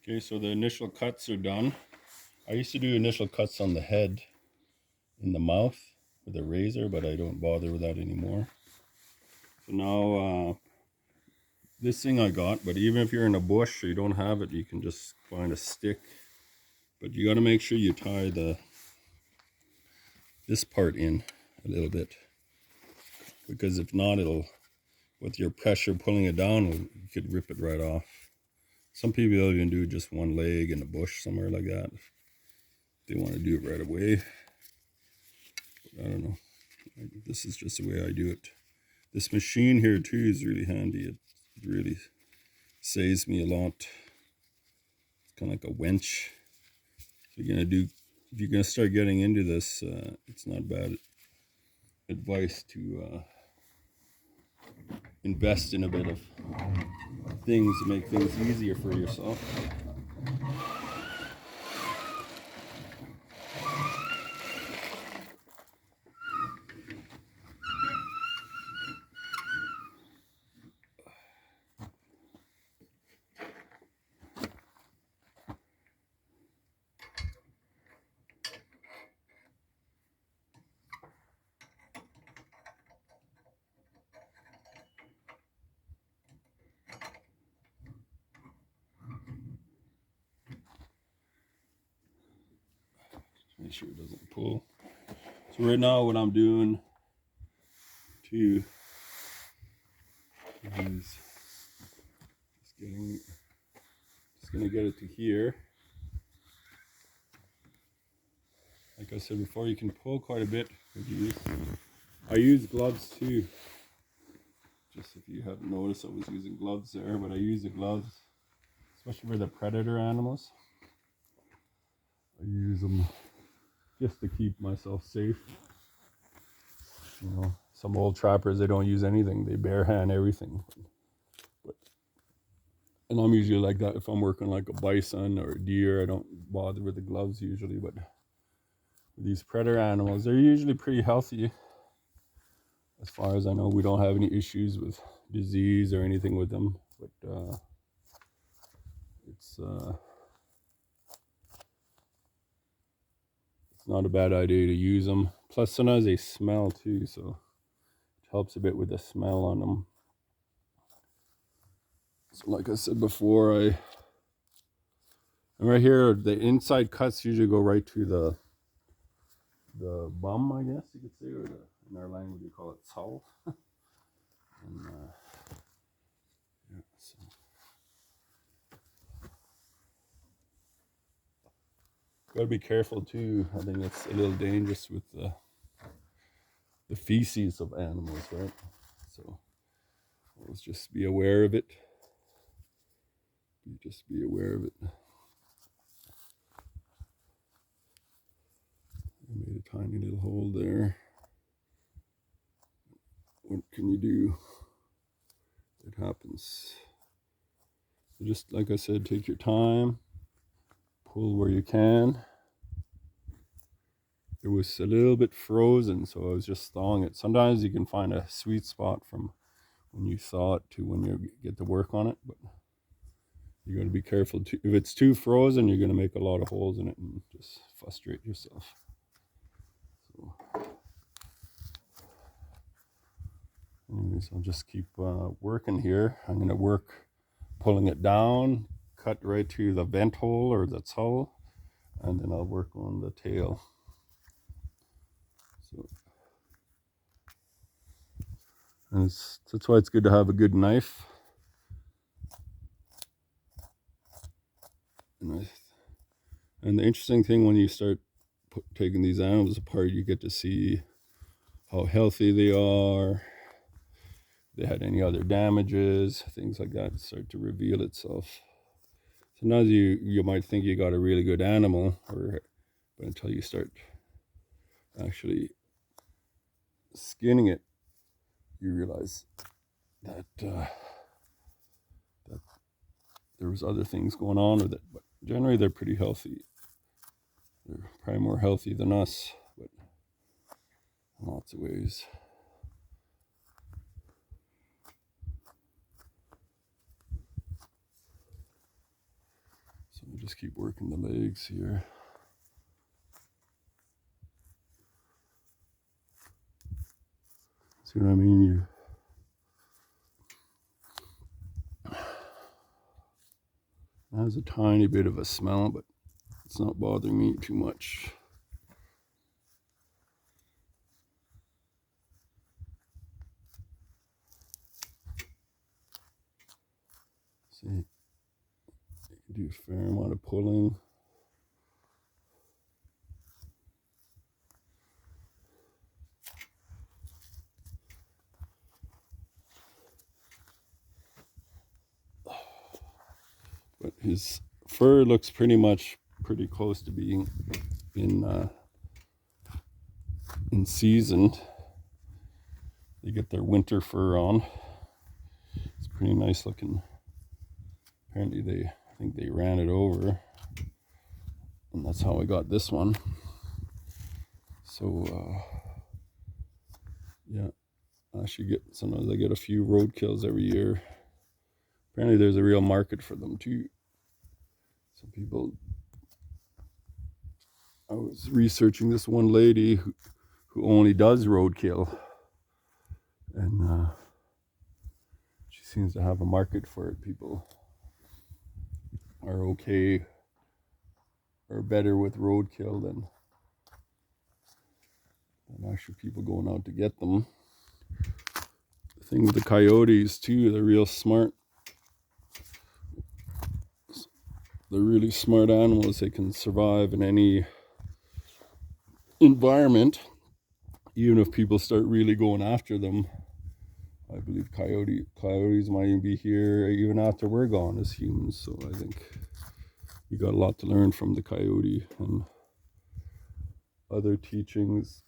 Okay, so the initial cuts are done. I used to do initial cuts on the head, in the mouth with a razor, but I don't bother with that anymore. So now this thing I got, but even if you're in a bush or you don't have it, you can just find a stick. But you got to make sure you tie this part in a little bit, because if not, it'll, with your pressure pulling it down, you could rip it right off. Some people even do just one leg in a bush somewhere like that. They want to do it right away. But I don't know. This is just the way I do it. This machine here too is really handy. It really saves me a lot. It's kind of like a winch. So if you're gonna start getting into this, it's not bad advice to invest in a bit of things to make things easier for yourself. Make sure it doesn't pull. So right now what I'm doing to is just gonna get it to here. Like I said before, you can pull quite a bit with these. I use gloves too. Just if you haven't noticed, I was using gloves there, but I use the gloves, especially for the predator animals. I use them just to keep myself safe. You know, some old trappers, they don't use anything. They bare hand everything. And I'm usually like that if I'm working like a bison or a deer. I don't bother with the gloves usually, but with these predator animals, they're usually pretty healthy. As far as I know, we don't have any issues with disease or anything with them. But it's not a bad idea to use them. Plus, sometimes they smell too, so it helps a bit with the smell on them. So, like I said before, and right here, the inside cuts usually go right to the bum, I guess you could say, or in our language we call it salt. And yeah, so. Gotta be careful too. I think it's a little dangerous with the feces of animals, right? So let's just be aware of it. Just be aware of it. I made a tiny little hole there. What can you do? It happens. So just like I said, take your time, pull where you can. It was a little bit frozen, so I was just thawing it. Sometimes you can find a sweet spot from when you thaw it to when you get to work on it, but you got to be careful too. If it's too frozen, you're going to make a lot of holes in it and just frustrate yourself. So, anyways, I'll just keep working here. I'm going to work pulling it down, cut right to the vent hole or the tull, and then I'll work on the tail. So, and that's why it's good to have a good knife. And the interesting thing when you start taking these animals apart, you get to see how healthy they are. They had any other damages, things like that start to reveal itself. Sometimes you might think you got a really good animal, but until you start actually skinning it, you realize that there was other things going on with it. But generally, they're pretty healthy. They're probably more healthy than us, but in lots of ways. So So I just keep working the legs here. See what I mean? It has a tiny bit of a smell, but it's not bothering me too much. See, you can do a fair amount of pulling. But his fur looks pretty close to being in season. They get their winter fur on. It's pretty nice looking. Apparently I think they ran it over, and that's how I got this one. So yeah, sometimes I get a few roadkills every year. Apparently there's a real market for them too. Some people, I was researching this one lady who only does roadkill, and she seems to have a market for it. People are okay or better with roadkill than actually people going out to get them. The thing with the coyotes too, they're real smart. They're really smart animals. They can survive in any environment, even if people start really going after them. I believe coyotes might even be here even after we're gone as humans. So I think you got a lot to learn from the coyote. And other teachings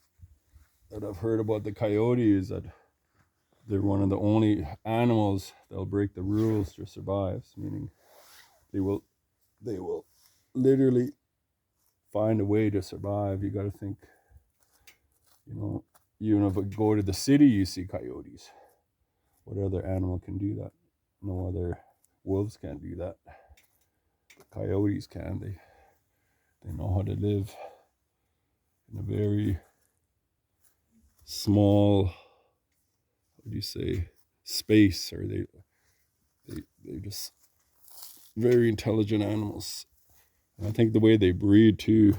that I've heard about the coyote is that they're one of the only animals that'll break the rules to survive, meaning they will literally find a way to survive. You got to think, even if I go to the city, you see coyotes. What other animal can do that? No other wolves can't do that. Coyotes can. They know how to live in a very small, space, or they're just very intelligent animals. And I think the way they breed too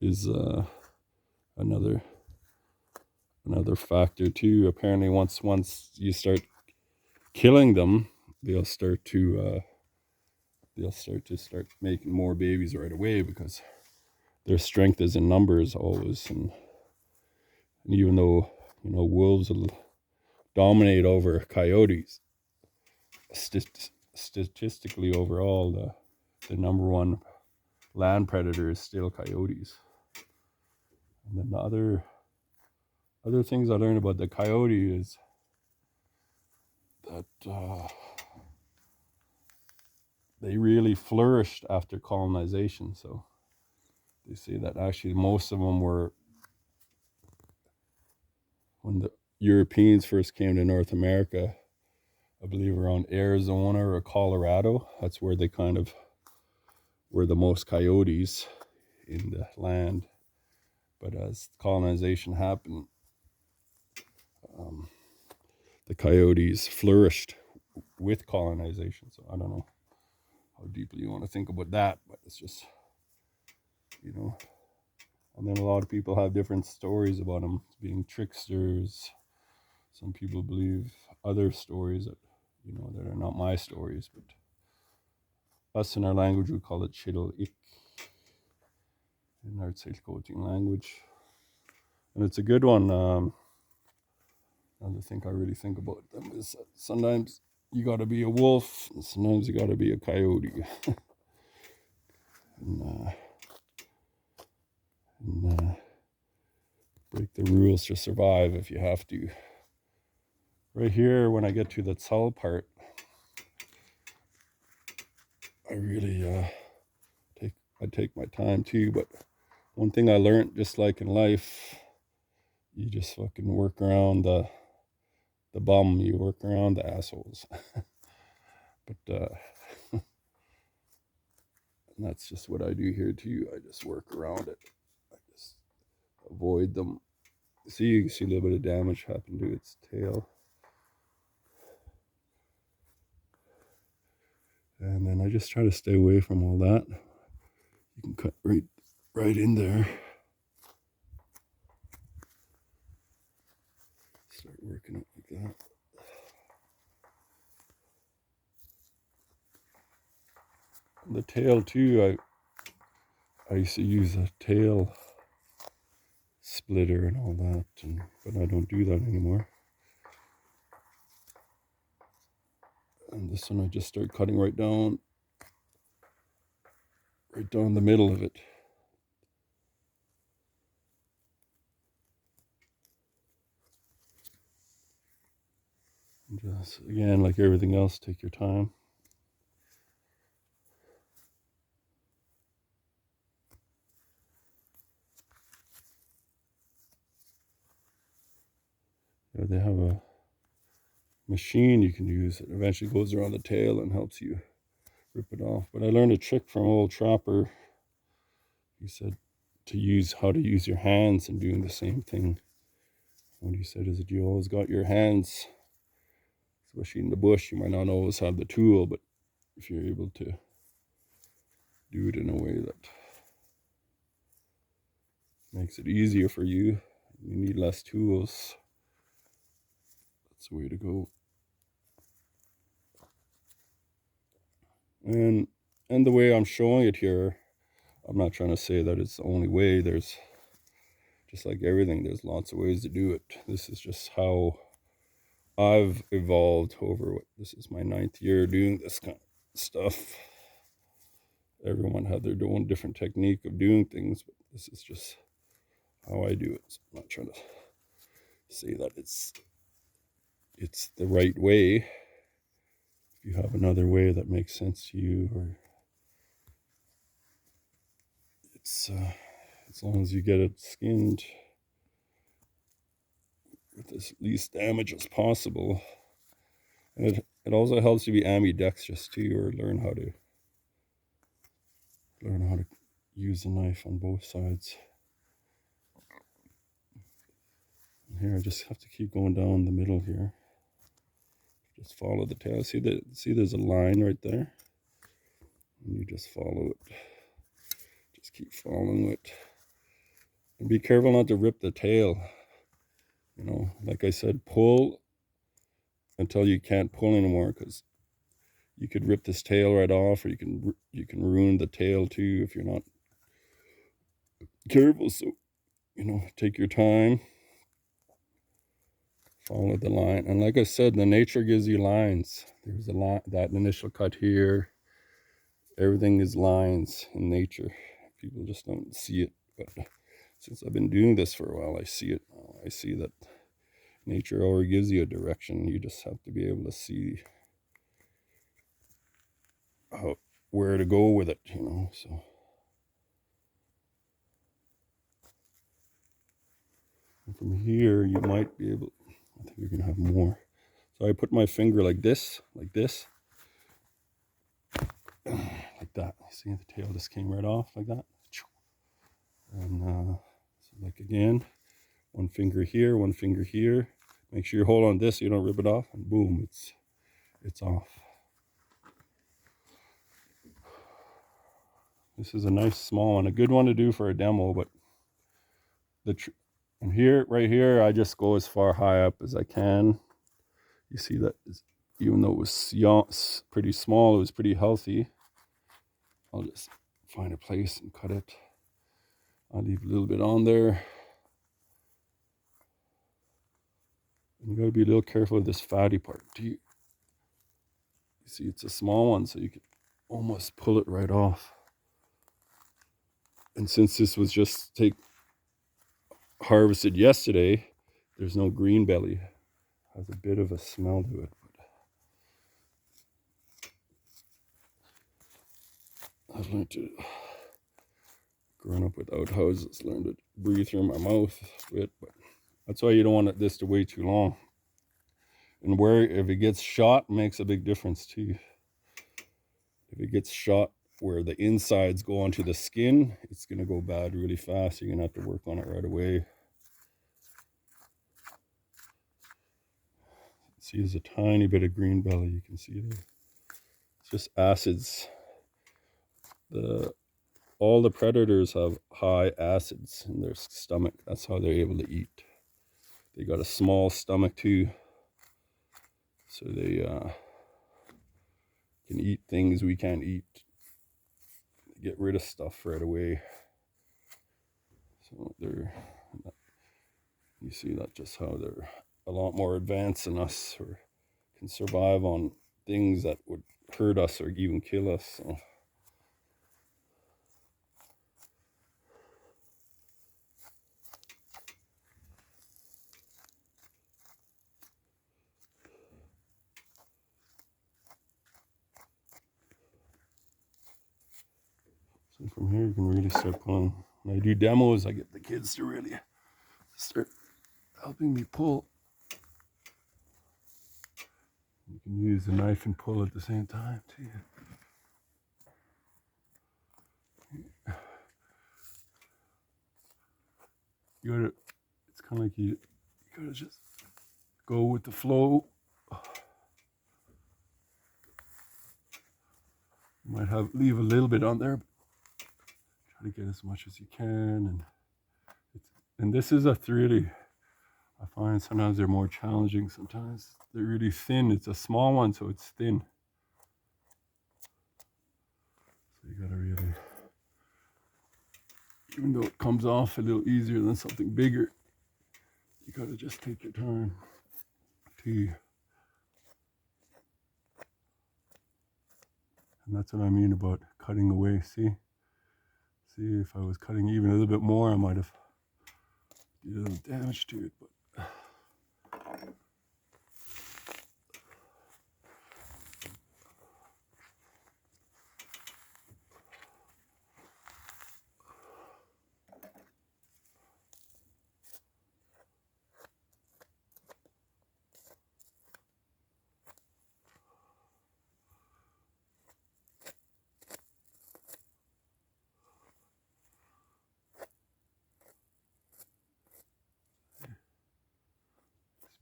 is another factor too. Apparently, once you start killing them, they'll start to making more babies right away, because their strength is in numbers always. And even though wolves will dominate over coyotes, statistically overall, the number one land predator is still coyotes. And then the other things I learned about the coyote is that they really flourished after colonization. So they say that actually most of them were, when the Europeans first came to North America, I believe around Arizona or Colorado, that's where they kind of were the most coyotes in the land. But as colonization happened, the coyotes flourished with colonization. So I don't know how deeply you want to think about that, but it's just, and then a lot of people have different stories about them being tricksters. Some people believe other stories that are not my stories, but us in our language we call it chidel ik, in our Coaching language. And it's a good one. Another thing I really think about them is that sometimes you got to be a wolf, and sometimes you got to be a coyote. and break the rules to survive if you have to. Right here, when I get to the tell part, I really take my time too. But one thing I learned, just like in life, you just fucking work around the bum, you work around the assholes. But And that's just what I do here too. I just work around it. I just avoid them. See, you can see a little bit of damage happen to its tail. And then I just try to stay away from all that. You can cut right in there. Start working it like that. The tail too, I used to use a tail splitter and all that, but I don't do that anymore. And this one I just start cutting right down the middle of it. And just, again, like everything else, take your time. Yeah, they have a machine you can use that eventually goes around the tail and helps you rip it off. But I learned a trick from an old trapper. He said how to use your hands and doing the same thing. What he said is that you always got your hands, especially in the bush. You might not always have the tool, but if you're able to do it in a way that makes it easier for you, you need less tools, that's the way to go. And the way I'm showing it here, I'm not trying to say that it's the only way. There's, just like everything, there's lots of ways to do it. This is just how I've evolved over this is my 9th year doing this kind of stuff. Everyone had their own different technique of doing things, but this is just how I do it. So I'm not trying to say that it's the right way. If you have another way that makes sense to you, or it's as long as you get it skinned with as least damage as possible. And it also helps you be ambidextrous too, or learn how to use the knife on both sides. And here I just have to keep going down the middle here. Just follow the tail. See there's a line right there? And you just follow it. Just keep following it. And be careful not to rip the tail. You know, like I said, pull until you can't pull anymore, because you could rip this tail right off, or you can ruin the tail too if you're not careful. So, you know, take your time, follow the line. And like I said, the nature gives you lines. There's a line, that initial cut here. Everything is lines in nature. People just don't see it. But since I've been doing this for a while, I see it. I see that nature already gives you a direction. You just have to be able to see where to go with it, you know. So and from here, you might be able, I think you're gonna have more. So I put my finger like this, like that. See, the tail just came right off like that. And so like again, one finger here, one finger here. Make sure you hold on this so you don't rip it off, and boom, it's off. This is a nice small one, a good one to do for a demo, but and here, right here, I just go as far high up as I can. You see that even though it was young, pretty small, it was pretty healthy. I'll just find a place and cut it. I'll leave a little bit on there. And you gotta be a little careful of this fatty part. You see, it's a small one, so you can almost pull it right off. And since this was just harvested yesterday, there's no green belly. It has a bit of a smell to it. But I've learned to, growing up with outhouses, learned to breathe through my mouth a bit, but that's why you don't want this to wait too long. And if it gets shot, makes a big difference too. If it gets shot where the insides go onto the skin, it's going to go bad really fast. You're going to have to work on it right away. See, there's a tiny bit of green belly. You can see there. It's just acids. All the predators have high acids in their stomach. That's how they're able to eat. They got a small stomach too, so they can eat things we can't eat. Get rid of stuff right away. So you see that just how they're a lot more advanced than us, or can survive on things that would hurt us or even kill us. So. So from here you can really start pulling. When I do demos, I get the kids to really start helping me pull. You can use the knife and pull at the same time too. You gotta, it's kind of like you gotta just go with the flow. You might leave a little bit on there, but try to get as much as you can. And this is a really, I find sometimes they're more challenging. Sometimes they're really thin. It's a small one, so it's thin. So you gotta really, even though it comes off a little easier than something bigger, you gotta just take your time to. And that's what I mean about cutting away. See, if I was cutting even a little bit more, I might have did a little damage to it. But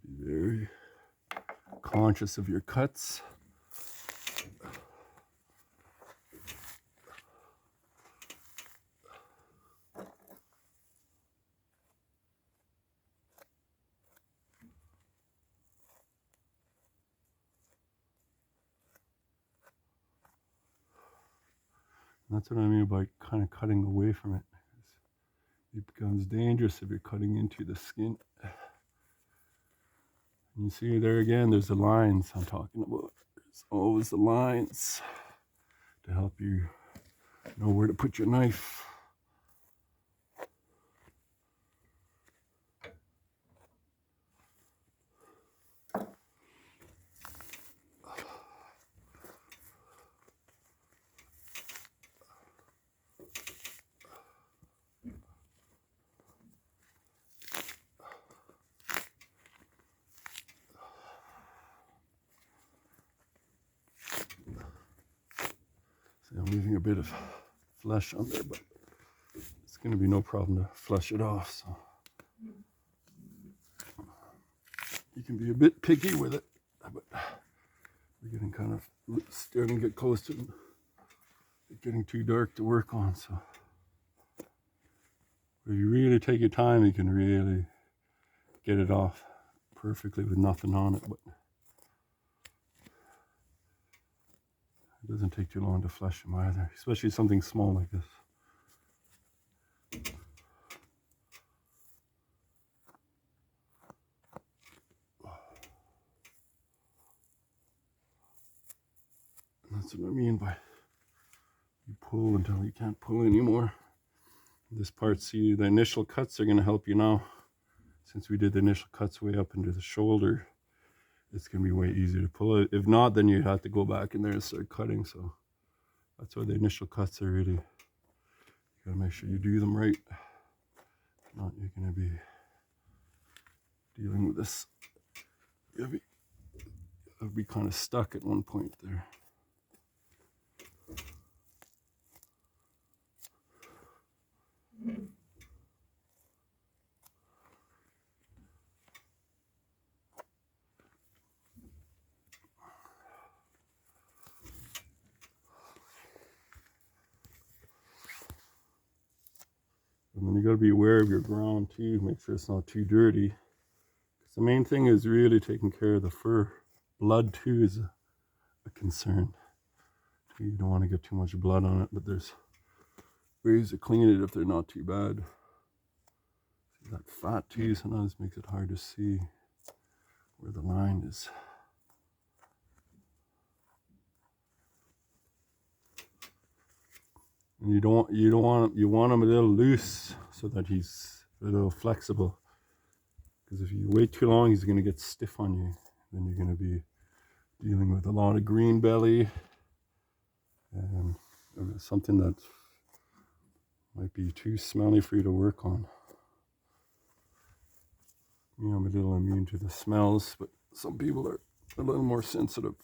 be very conscious of your cuts. And that's what I mean by kind of cutting away from it. It becomes dangerous if you're cutting into the skin. And you see there again, there's the lines I'm talking about. There's always the lines to help you know where to put your knife. See, I'm leaving a bit of flesh on there, but it's going to be no problem to flush it off. So you can be a bit picky with it, but we're getting kind of starting to get close to it getting too dark to work on. So if you really take your time, you can really get it off perfectly with nothing on it. But it doesn't take too long to flesh them either, especially something small like this. And that's what I mean by you pull until you can't pull anymore. This part, see, the initial cuts are going to help you now. Since we did the initial cuts way up into the shoulder, it's going to be way easier to pull it. If not, then you have to go back in there and start cutting. So that's why the initial cuts are really, you got to make sure you do them right. If not, you're going to be dealing with this. You'll be kind of stuck at one point there. And then you got to be aware of your ground too. Make sure it's not too dirty. Because the main thing is really taking care of the fur. Blood too is a concern. You don't want to get too much blood on it, but there's ways to clean it if they're not too bad. See, that fat too sometimes makes it hard to see where the line is. And you want him a little loose so that he's a little flexible. Because if you wait too long, he's going to get stiff on you. Then you're going to be dealing with a lot of green belly and something that might be too smelly for you to work on. You know, I'm a little immune to the smells, but some people are a little more sensitive.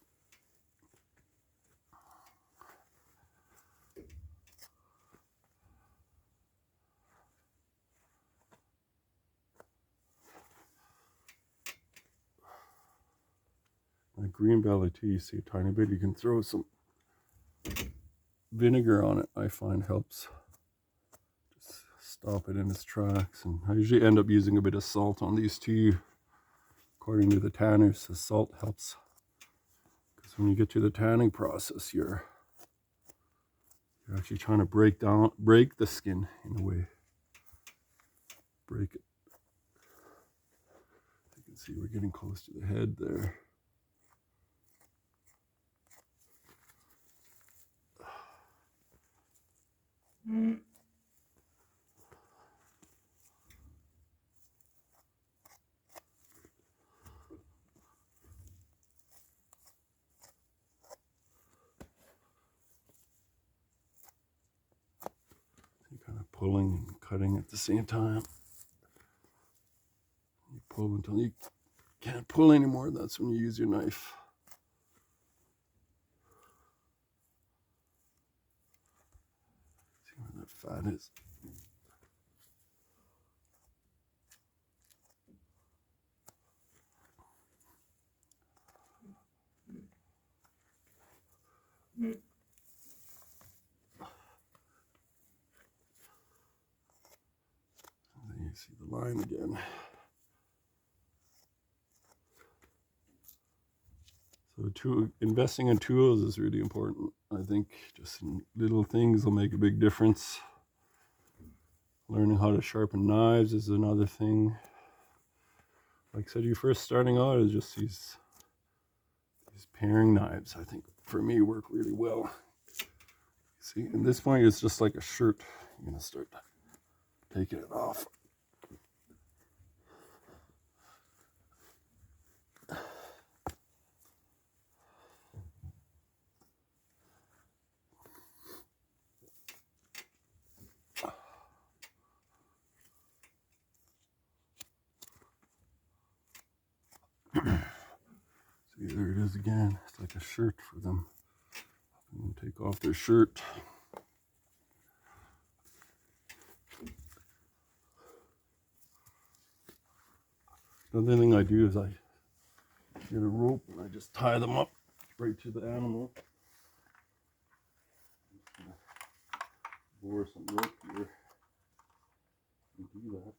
Like green belly too, you see a tiny bit, you can throw some vinegar on it. I find helps just stop it in its tracks. And I usually end up using a bit of salt on these too. According to the tanners, the salt helps. Because when you get to the tanning process, you're actually trying to break the skin in a way. Break it. You can see we're getting close to the head there. Kind of pulling and cutting at the same time. You pull until you can't pull anymore. That's when you use your knife. See where that fat is. And then you see the line again. So investing in tools is really important. I think just in little things will make a big difference. Learning how to sharpen knives is another thing. Like I said, you first starting out is just these paring knives. I think for me work really well. See, at this point it's just like a shirt. You're gonna start taking it off. See, there it is again. It's like a shirt for them. And take off their shirt. Another thing I do is I get a rope and I just tie them up right to the animal. Bore some rope here and do that.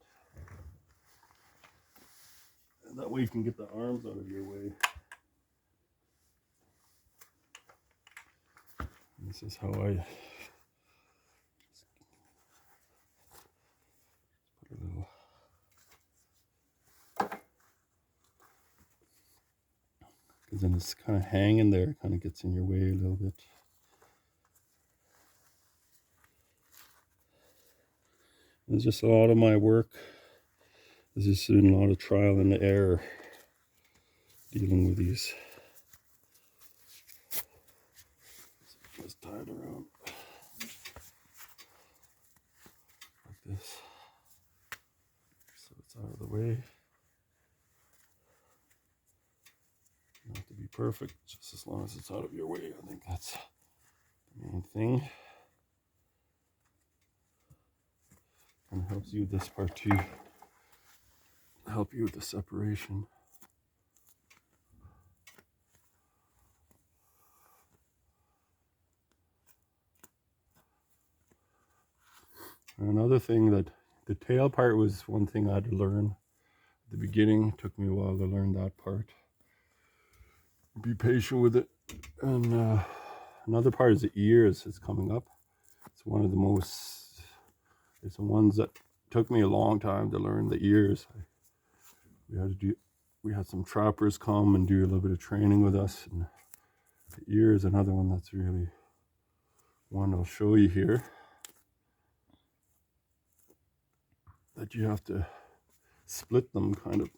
And that way you can get the arms out of your way. And this is how I put a little. Because then it's kind of hanging there, it kind of gets in your way a little bit. It's just a lot of my work. There's just been a lot of trial and error dealing with these. Just tie it around like this, so it's out of the way. Not have to be perfect, just as long as it's out of your way. I think that's the main thing. And it helps you with this part too. Help you with the separation. And another thing that The tail part was one thing I had to learn at the beginning. It took me a while to learn that part. Be patient with it. And another part is the ears. It's coming up. It's one of the most, it's the ones that took me a long time to learn, the ears. We had some trappers come and do a little bit of training with us, and the ear is another one that's really one I'll show you here, that you have to split them kind of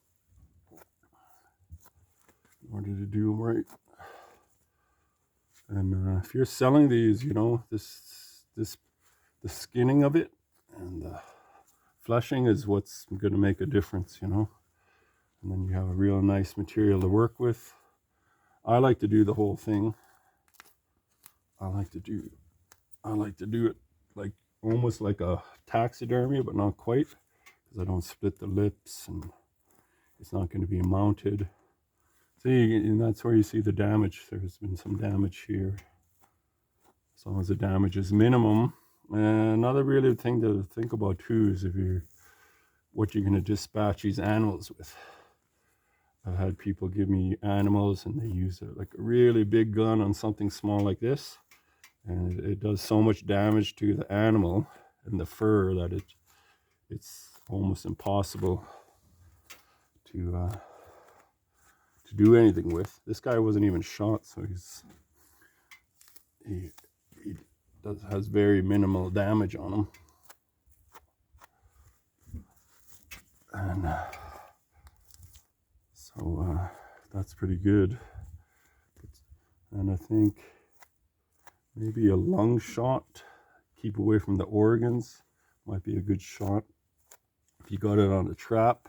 in order to do them right. And if you're selling these, you know, the skinning of it and the fleshing is what's going to make a difference, you know. And then you have a real nice material to work with. I like to do the whole thing. I like to do it like almost like a taxidermy, but not quite, because I don't split the lips and it's not going to be mounted. See, and that's where you see the damage. There's been some damage here. As long as the damage is minimum. And another really thing to think about too is what you're going to dispatch these animals with. I've had people give me animals and they use like a really big gun on something small like this, and it does so much damage to the animal and the fur that it's almost impossible to do anything with. This guy wasn't even shot, so he has very minimal damage on him. And so that's pretty good. And I think maybe a lung shot, keep away from the organs, might be a good shot. If you got it on a trap,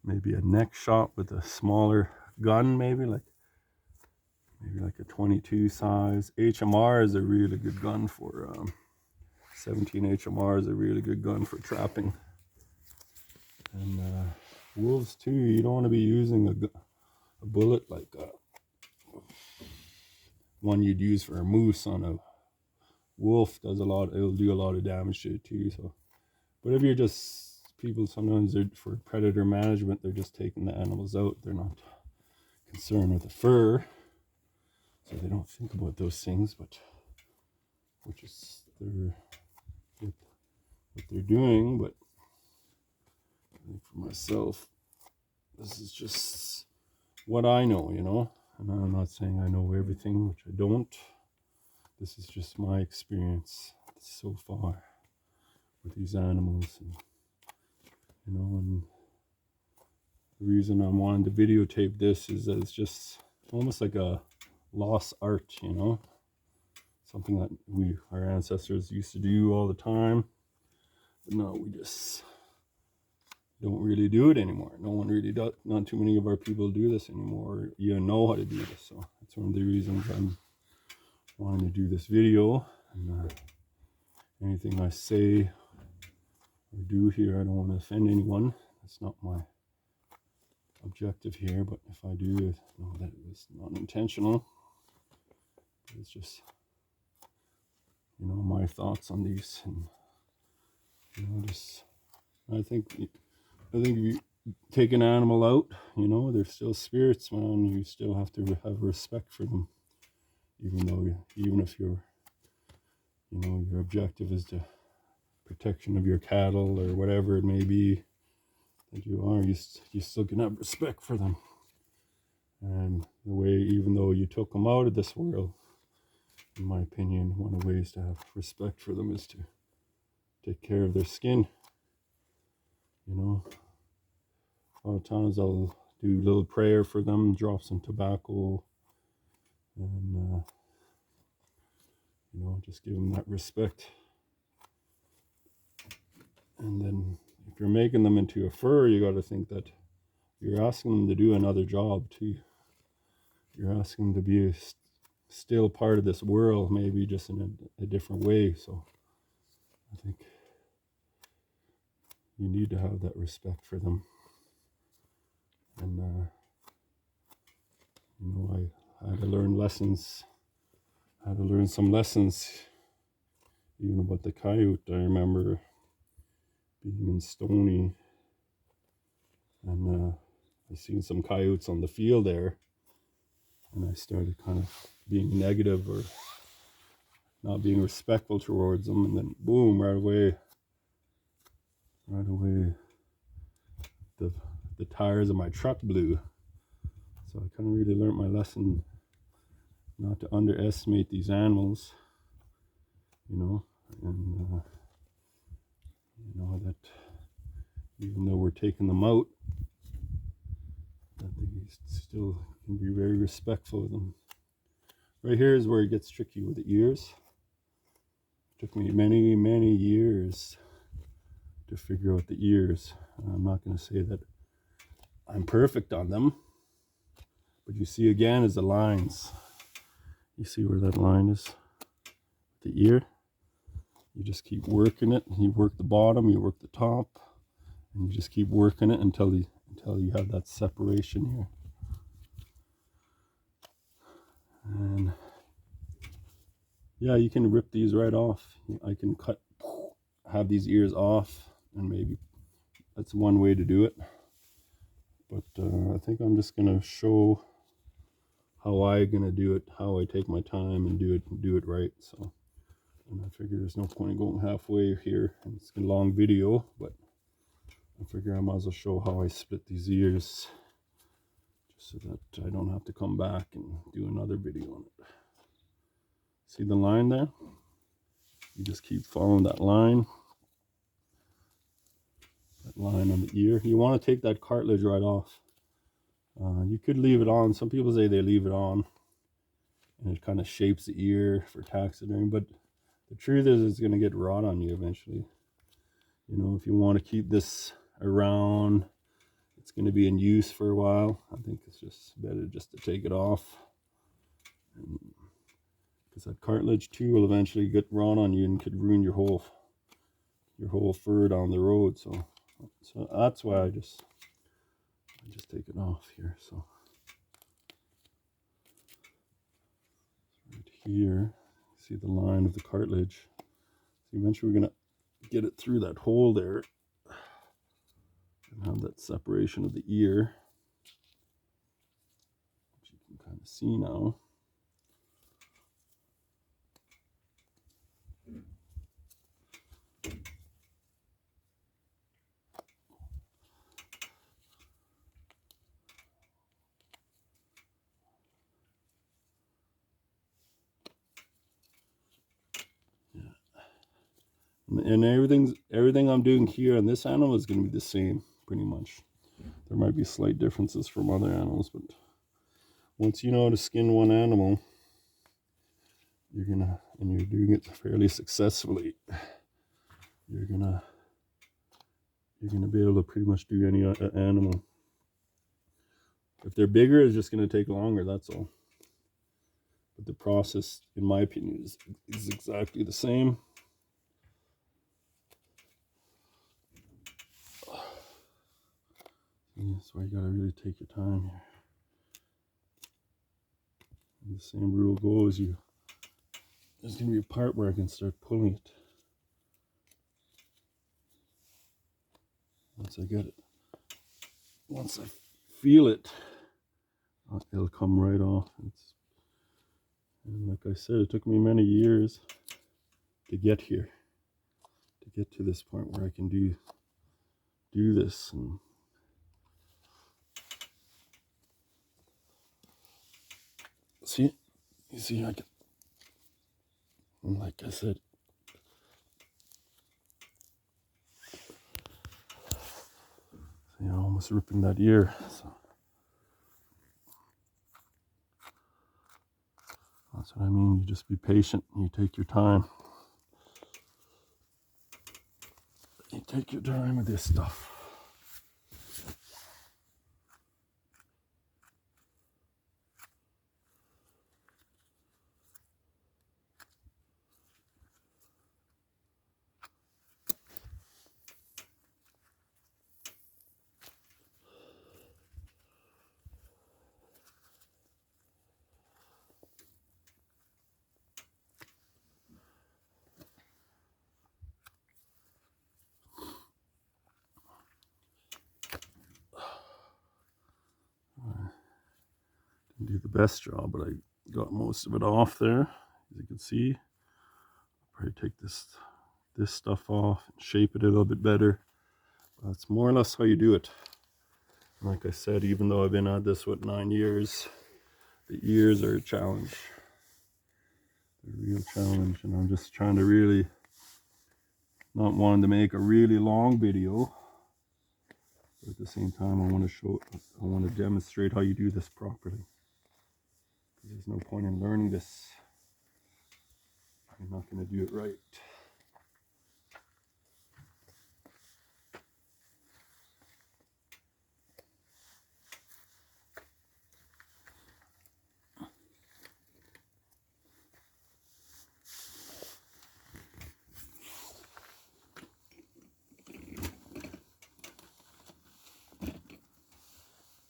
maybe a neck shot with a smaller gun, maybe like a 22 size. HMR is a really good gun for 17 HMR is a really good gun for trapping. And wolves too, you don't want to be using a bullet like one you'd use for a moose on a wolf. It'll do a lot of damage to it too. So, but if you're just people, sometimes for predator management, they're just taking the animals out. They're not concerned with the fur, so they don't think about those things. But which is what they're doing. But I think for myself, this is just what I know, you know. And I'm not saying I know everything, which I don't. This is just my experience so far with these animals, and you know, and the reason I'm wanting to videotape this is that it's just almost like a lost art, you know, something that our ancestors used to do all the time, but now we just don't really do it anymore. No one really does. Not too many of our people do this anymore, or even know how to do this. So that's one of the reasons I'm wanting to do this video. And anything I say or do here, I don't want to offend anyone. That's not my objective here. But if I do, know that it was not intentional. But it's just, you know, my thoughts on these, and you know, just I think if you take an animal out, you know, they're still spirits, man. You still have to have respect for them, even if your objective is the protection of your cattle or whatever it may be that you still can have respect for them. And the way, even though you took them out of this world, in my opinion, one of the ways to have respect for them is to take care of their skin. You know, a lot of times I'll do a little prayer for them, drop some tobacco, and you know, just give them that respect. And then if you're making them into a fur, you got to think that you're asking them to do another job too. You're asking them to be still part of this world, maybe just in a different way. So I think you need to have that respect for them. And you know, I had to learn lessons. I had to learn some lessons, even about the coyote. I remember being in Stony, and I seen some coyotes on the field there, and I started kind of being negative or not being respectful towards them, and then boom, right away, the tires of my truck blew. So I kind of really learned my lesson not to underestimate these animals, you know, and you know that even though we're taking them out, that they still can be very respectful of them. Right here is where it gets tricky with the ears. It took me many, many years to figure out the ears. I'm not going to say that I'm perfect on them, but you see again is the lines. You see where that line is? The ear. You just keep working it. You work the bottom, you work the top, and you just keep working it until you have that separation here. And yeah, you can rip these right off. I can have these ears off, and maybe that's one way to do it. But I think I'm just gonna show how I'm gonna do it, how I take my time and do it right. So, and I figure there's no point in going halfway here. And it's a long video, but I figure I might as well show how I split these ears, just so that I don't have to come back and do another video on it. See the line there? You just keep following that line on the ear. You want to take that cartilage right off. You could leave it on. Some people say they leave it on, and it kind of shapes the ear for taxidermy, but the truth is it's going to get rot on you eventually. You know, if you want to keep this around, it's going to be in use for a while. I think it's just better just to take it off, because that cartilage too will eventually get rot on you and could ruin your whole fur down the road. So that's why I just take it off here. So right here, see the line of the cartilage. So eventually we're gonna get it through that hole there and have that separation of the ear, which you can kind of see now. And everything I'm doing here on this animal is going to be the same, pretty much. There might be slight differences from other animals, but once you know how to skin one animal, and you're doing it fairly successfully, you're gonna be able to pretty much do any animal. If they're bigger, it's just going to take longer, that's all. But the process, in my opinion, is exactly the same. That's why you gotta really take your time here. And the same rule goes, there's gonna be a part where I can start pulling it. Once I feel it, it'll come right off. And like I said, it took me many years to get here, to get to this point where I can do this. And you see, I can, and like I said, you're almost ripping that ear. So that's what I mean. You just be patient. You take your time. You take your time with this stuff. best job, but I got most of it off there, as you can see. I'll probably take this stuff off and shape it a little bit better. That's more or less how you do it. Like I said, even though I've been at this with 9 years, the ears are a challenge. They're a real challenge, and I'm just trying to really not wanting to make a really long video, but at the same time I want to demonstrate how you do this properly. There's no point in learning this. I'm not going to do it right.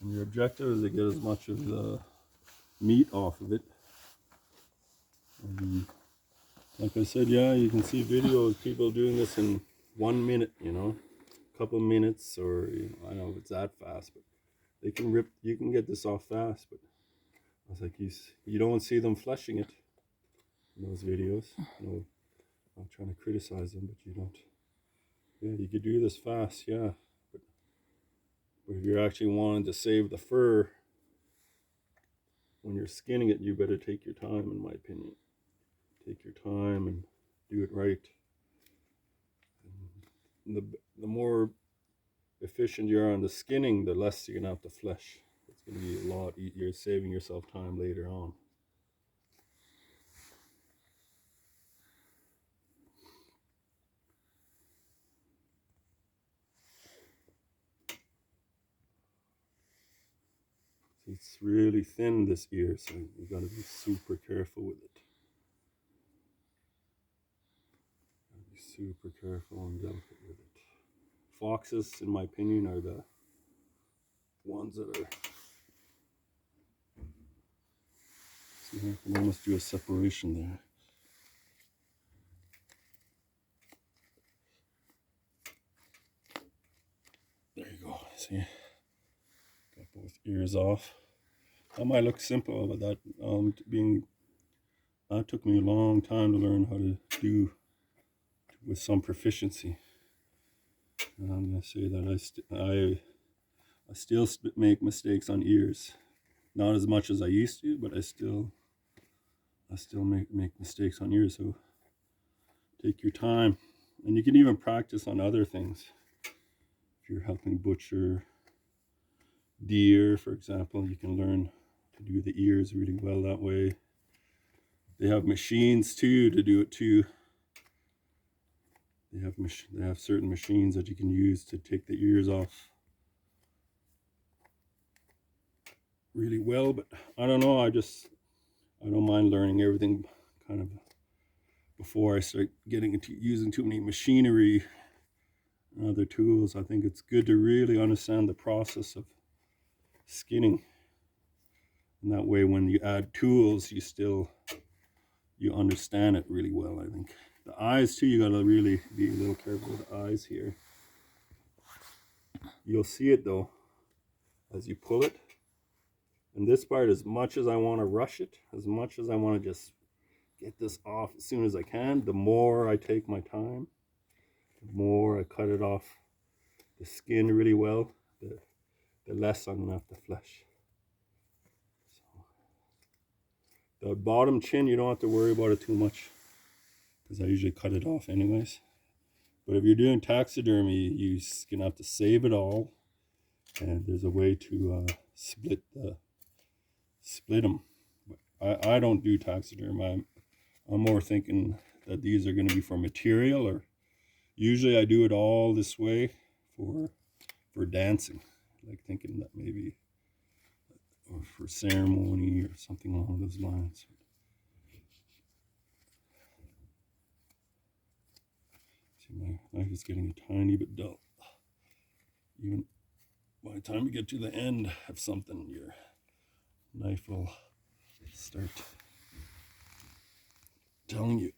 And your objective is to get as much of the meat off of it. Like I said, yeah, you can see videos, people doing this in 1 minute, you know, a couple minutes, or I don't know if it's that fast, but they can rip, you can get this off fast. But I was like, you don't see them fleshing it in those videos. No, I'm not trying to criticize them, but you don't. Yeah, you could do this fast, yeah. But if you're actually wanting to save the fur when you're skinning it, you better take your time, in my opinion. Take your time and do it right. And the more efficient you are on the skinning, the less you're gonna have to flesh. It's gonna be a lot easier. You're saving yourself time later on. It's really thin, this ear, so you gotta be super careful with it. Be super careful and delicate with it. Foxes, in my opinion, are the ones that are. See, I can almost do a separation there. There you go. See, got both ears off. That might look simple, but that took me a long time to learn how to do with some proficiency. And I'm gonna say that I still make mistakes on ears, not as much as I used to, but I still make mistakes on ears. So take your time, and you can even practice on other things. If you're helping butcher deer, for example, you can learn to do the ears really well that way. They have machines too to do it too. They have certain machines that you can use to take the ears off really well. But I don't know, I don't mind learning everything kind of before I start getting into using too many machinery and other tools. I think it's good to really understand the process of skinning, and that way when you add tools, you understand it really well. I think the eyes too, you gotta really be a little careful with the eyes here. You'll see it though as you pull it. And this part, as much as I want to rush it, as much as I want to just get this off as soon as I can, the more I take my time, the more I cut it off the skin really well, the less I'm going to have to flesh. So, the bottom chin, you don't have to worry about it too much, because I usually cut it off anyways. But if you're doing taxidermy, you're going to have to save it all, and there's a way to split them. I don't do taxidermy. I'm more thinking that these are going to be for material, or usually I do it all this way for dancing, like thinking that maybe, or for ceremony or something along those lines. See, my knife is getting a tiny bit dull. Even by the time you get to the end of something, your knife will start telling you.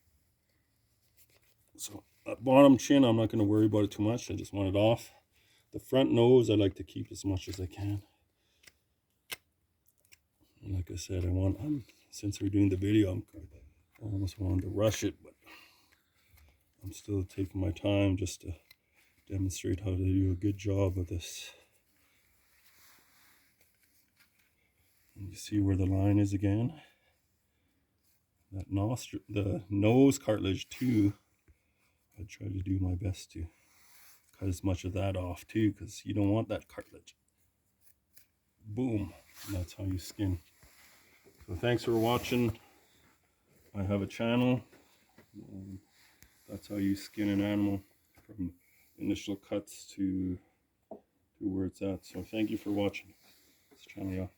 So that bottom chin, I'm not going to worry about it too much. I just want it off. The front nose, I like to keep as much as I can. And like I said, since we're doing the video, I almost wanted to rush it, but I'm still taking my time just to demonstrate how to do a good job of this. And you see where the line is again. That nostril, the nose cartilage too. I try to do my best to cut as much of that off too, because you don't want that cartilage. Boom. And that's how you skin. So thanks for watching. I have a channel. That's how you skin an animal, from initial cuts to where it's at. So thank you for watching this channel, y'all.